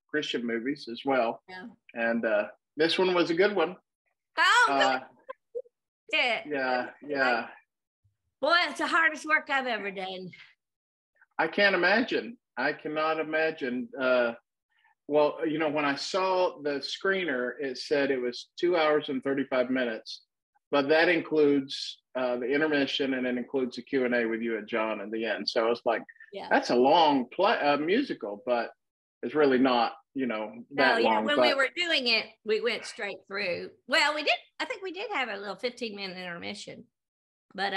Christian movies as well. Yeah. And this one was a good one. Oh, good. Yeah. Boy, it's the hardest work I've ever done. I can't imagine. I cannot imagine. Well, when I saw the screener, it said it was 2 hours and 35 minutes, but that includes the intermission, and it includes a Q&A with you and John in the end. So it's like, that's a long musical, but it's really not, that long. When we were doing it, we went straight through. Well, I think we did have a little 15-minute intermission, but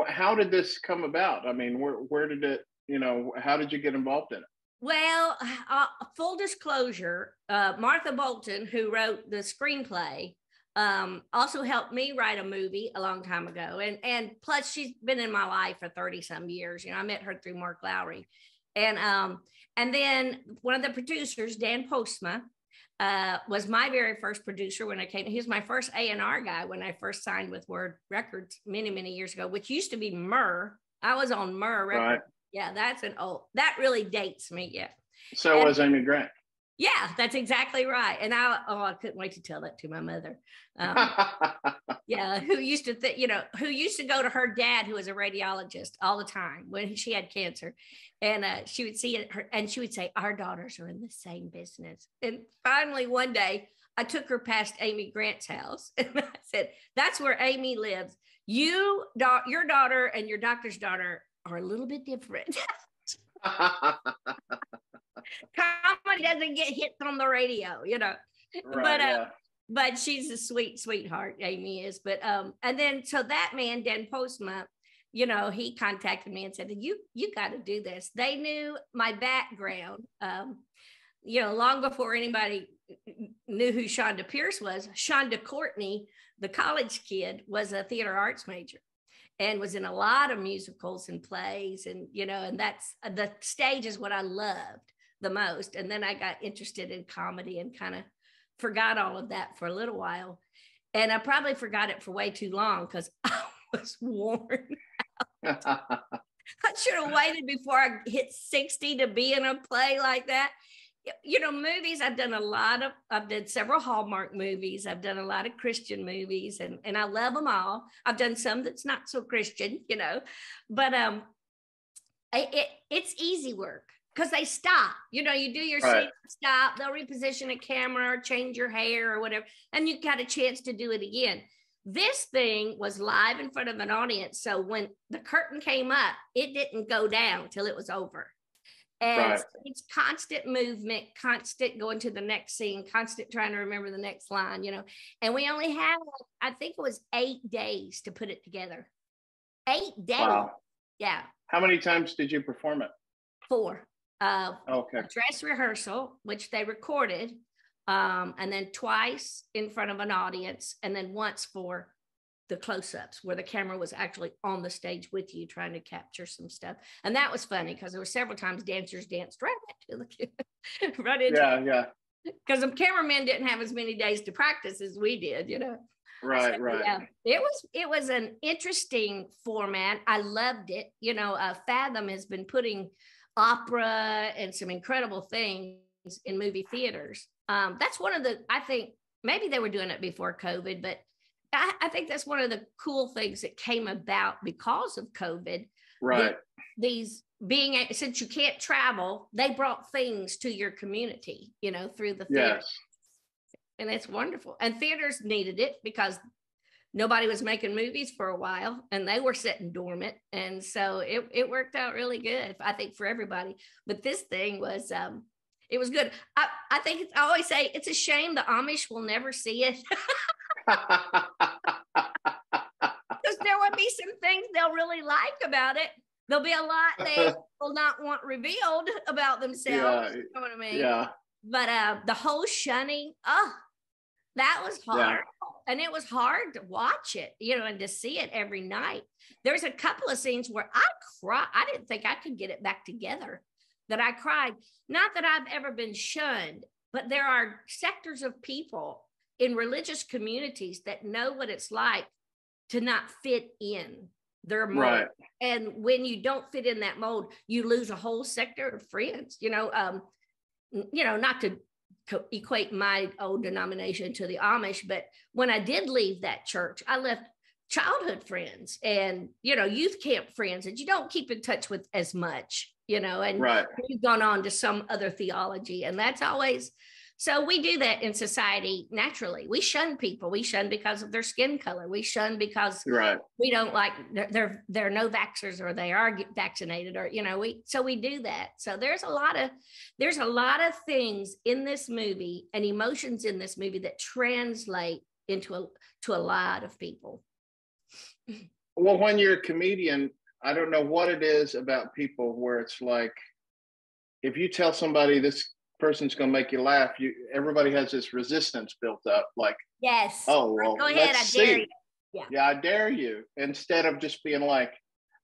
how did this come about? I mean, where did it, how did you get involved in it? Well, full disclosure, Martha Bolton, who wrote the screenplay, also helped me write a movie a long time ago. And plus she's been in my life for 30 some years. I met her through Mark Lowry. And then one of the producers, Dan Postma, was my very first producer when I came. He was my first A&R guy when I first signed with Word Records many, many years ago, which used to be Myrrh. I was on Myrrh Records. Right. Yeah, that really dates me. Yeah. So was Amy Grant. Yeah, that's exactly right. And I couldn't wait to tell that to my mother. Yeah, who used to go to her dad, who was a radiologist, all the time when she had cancer. And she would see it, and she would say, our daughters are in the same business. And finally, one day, I took her past Amy Grant's house, and I said, that's where Amy lives. Your daughter and your doctor's daughter are a little bit different. Comedy doesn't get hits on the radio, Right, but she's a sweetheart, Amy is. But and then so that man, Dan Postma, he contacted me and said, you got to do this. They knew my background, long before anybody knew who Chonda Pierce was. Chonda Courtney, the college kid, was a theater arts major and was in a lot of musicals and plays, and and that's the stage is what I loved the most. And then I got interested in comedy and kind of forgot all of that for a little while, and I probably forgot it for way too long because I was worn out. I should have waited before I hit 60 to be in a play like that. Movies, I've done several Hallmark movies. I've done a lot of Christian movies, and I love them all. I've done some that's not so Christian, but it's easy work because they stop. You do your scene, stop, they'll reposition a camera or change your hair or whatever, and you got a chance to do it again. This thing was live in front of an audience, so when the curtain came up, it didn't go down till it was over. And it's constant movement, constant going to the next scene, constant trying to remember the next line, and we only had, I think it was 8 days to put it together. 8 days. Wow. Yeah. How many times did you perform it? 4. Okay. A dress rehearsal, which they recorded, and then twice in front of an audience, and then once for the close-ups where the camera was actually on the stage with you trying to capture some stuff. And that was funny because there were several times dancers danced right into the right into yeah because the cameramen didn't have as many days to practice as we did. Right. Yeah, it was an interesting format. I loved it. Fathom has been putting opera and some incredible things in movie theaters. That's one of the, I think maybe they were doing it before COVID, but I think that's one of the cool things that came about because of COVID. Right. Since you can't travel, they brought things to your community, through the theater. Yes. And it's wonderful. And theaters needed it because nobody was making movies for a while and they were sitting dormant. And so it worked out really good, I think, for everybody. But this thing was, it was good. I think I always say it's a shame the Amish will never see it. Because there will be some things they'll really like about it. There'll be a lot they will not want revealed about themselves. Yeah, you know what I mean? Yeah. But the whole shunning, that was hard. Yeah. And it was hard to watch it, and to see it every night. There's a couple of scenes where I cried. I didn't think I could get it back together, that I cried. Not that I've ever been shunned, but there are sectors of people in religious communities that know what it's like to not fit in their mold. Right. And when you don't fit in that mold, you lose a whole sector of friends. not to equate my old denomination to the Amish, but when I did leave that church, I left childhood friends and, youth camp friends that you don't keep in touch with as much, and right. You've gone on to some other theology. And that's always, so we do that in society naturally. We shun people. We shun because of their skin color. We shun because right. we don't like they're no vaxxers or they are vaccinated or, so we do that. So there's a lot of things in this movie and emotions in this movie that translate to a lot of people. Well, when you're a comedian, I don't know what it is about people where it's like, if you tell somebody this person's going to make you laugh, everybody has this resistance built up. Like, yes. Oh, well, go ahead. I dare you. Yeah, I dare you. Instead of just being like,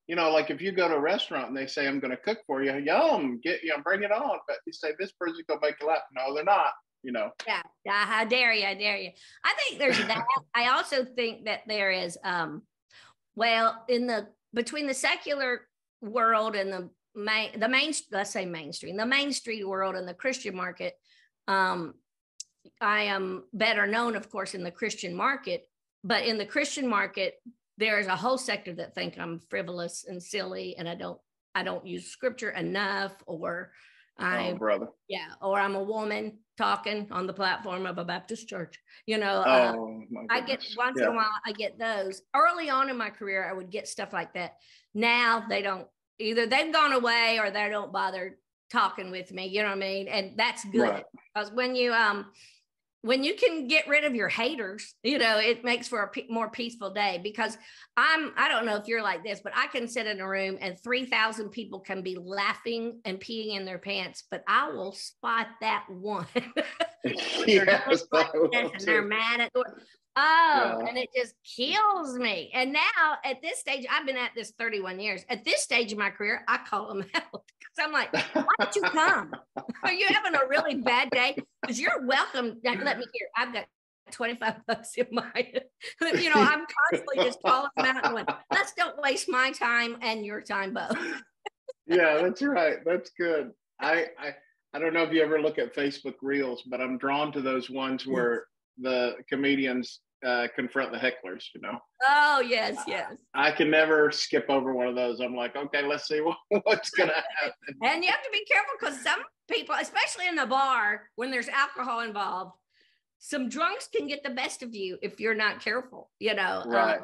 like if you go to a restaurant and they say, I'm going to cook for you, yum, bring it on. But you say, this person's going to make you laugh. No, they're not. Yeah, I dare you. I think there's that. I also think that there is, between the secular world and the Main Street world and the Christian market, I am better known, of course, in the Christian market. But in the Christian market, there is a whole sector that think I'm frivolous and silly, and I don't use scripture enough, or or I'm a woman talking on the platform of a Baptist church. I get once in a while, I get those. Early on in my career, I would get stuff like that. Now they don't, either they've gone away or they don't bother talking with me. You know what I mean? And that's good. Right. Because when you can get rid of your haters, it makes for a more peaceful day. Because I don't know if you're like this, but I can sit in a room and 3,000 people can be laughing and peeing in their pants, but I will spot that one. Yes, and they're mad at and it just kills me. And now at this stage, I've been at this 31 years. At this stage of my career, I call them out because I'm like, why did you come? Are you having a really bad day? Because you're welcome. Let me hear. I've got $25 in my, I'm constantly just calling them out and going, let's don't waste my time and your time both. Yeah, that's right. That's good. I don't know if you ever look at Facebook Reels, but I'm drawn to those ones where the comedians confront the hecklers, Oh, yes. I can never skip over one of those. I'm like, okay, let's see what's going to happen. And you have to be careful because some people, especially in the bar, when there's alcohol involved, some drunks can get the best of you if you're not careful, Right.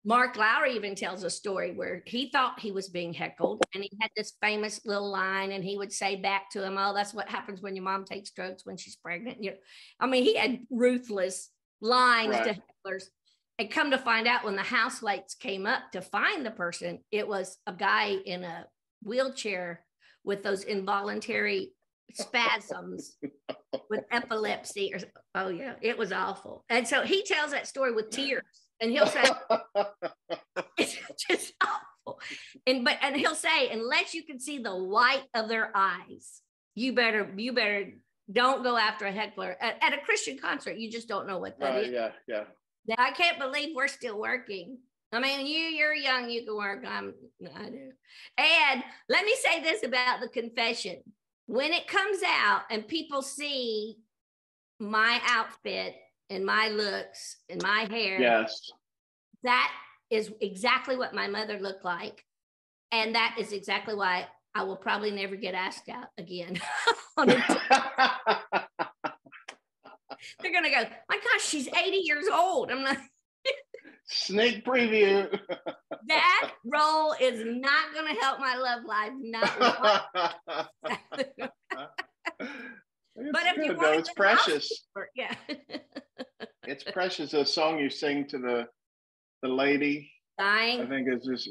Mark Lowry even tells a story where he thought he was being heckled and he had this famous little line and he would say back to him, oh, that's what happens when your mom takes drugs when she's pregnant. He had ruthless lines to hecklers. And come to find out when the house lights came up to find the person, it was a guy in a wheelchair with those involuntary spasms with epilepsy. It was awful. And so he tells that story with tears. And he'll say, it's just awful. And he'll say, unless you can see the white of their eyes, you better don't go after a heckler at a Christian concert. You just don't know what that is. Yeah. I can't believe we're still working. I mean, you're young, you can work. I do. And let me say this about the confession. When it comes out and people see my outfit and my looks and my hair. Yes. That is exactly what my mother looked like. And that is exactly why I will probably never get asked out again. They're going to go, my gosh, she's 80 years old. I'm like, sneak preview. That role is not going to help my love life. Not but if you want, it's precious. Yeah. It's precious. A song you sing to the lady dying. I think it's just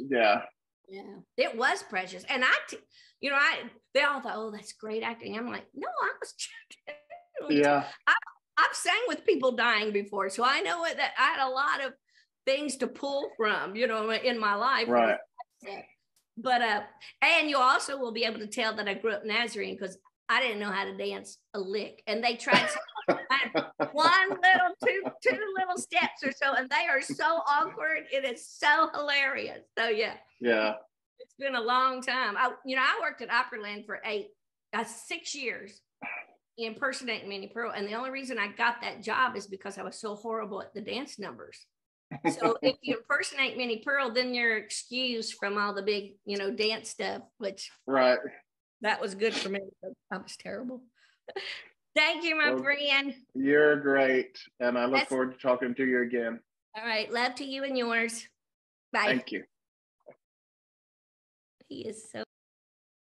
it was precious. And they all thought, oh, that's great acting. I'm like, no, I was I've sang with people dying before, so I know that I had a lot of things to pull from, in my life. Right. But and you also will be able to tell that I grew up Nazarene because I didn't know how to dance a lick, and they tried one little, two little steps or so, and they are so awkward. It is so hilarious. So yeah, it's been a long time. I worked at Opryland for 6 years, impersonating Minnie Pearl. And the only reason I got that job is because I was so horrible at the dance numbers. So if you impersonate Minnie Pearl, then you're excused from all the big, dance stuff, which right. That was good for me. I was terrible. Thank you, my friend. You're great. And I look forward to talking to you again. All right. Love to you and yours. Bye. Thank you. He is so